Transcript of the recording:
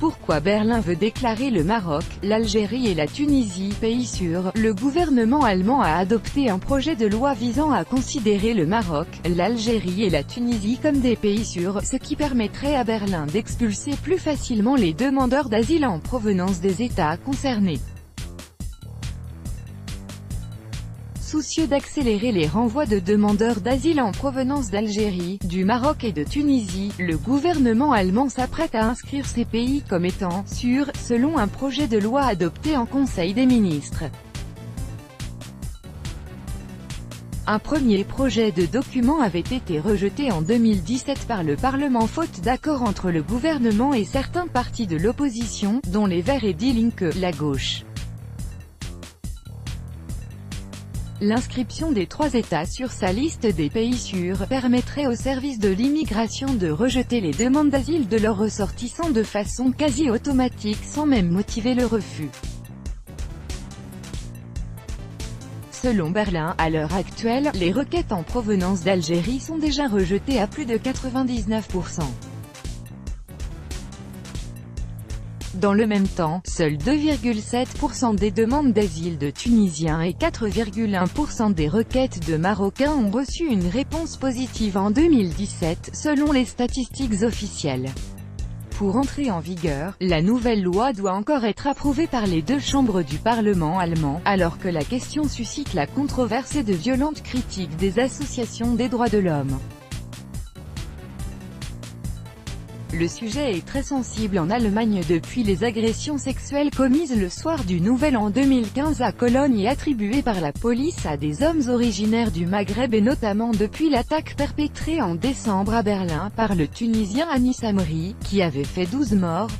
Pourquoi Berlin veut déclarer le Maroc, l'Algérie et la Tunisie pays sûrs? Le gouvernement allemand a adopté un projet de loi visant à considérer le Maroc, l'Algérie et la Tunisie comme des pays sûrs, ce qui permettrait à Berlin d'expulser plus facilement les demandeurs d'asile en provenance des États concernés. Soucieux d'accélérer les renvois de demandeurs d'asile en provenance d'Algérie, du Maroc et de Tunisie, le gouvernement allemand s'apprête à inscrire ces pays comme étant « sûrs » selon un projet de loi adopté en Conseil des ministres. Un premier projet de document avait été rejeté en 2017 par le Parlement faute d'accord entre le gouvernement et certains partis de l'opposition, dont les Verts et Die Linke, la gauche. L'inscription des 3 États sur sa liste des pays sûrs permettrait aux services de l'immigration de rejeter les demandes d'asile de leurs ressortissants de façon quasi automatique sans même motiver le refus. Selon Berlin, à l'heure actuelle, les requêtes en provenance d'Algérie sont déjà rejetées à plus de 99%. Dans le même temps, seuls 2,7% des demandes d'asile de Tunisiens et 4,1% des requêtes de Marocains ont reçu une réponse positive en 2017, selon les statistiques officielles. Pour entrer en vigueur, la nouvelle loi doit encore être approuvée par les 2 chambres du Parlement allemand, alors que la question suscite la controverse et de violentes critiques des associations des droits de l'homme. Le sujet est très sensible en Allemagne depuis les agressions sexuelles commises le soir du Nouvel An 2015 à Cologne et attribuées par la police à des hommes originaires du Maghreb et notamment depuis l'attaque perpétrée en décembre à Berlin par le Tunisien Anis Amri, qui avait fait 12 morts,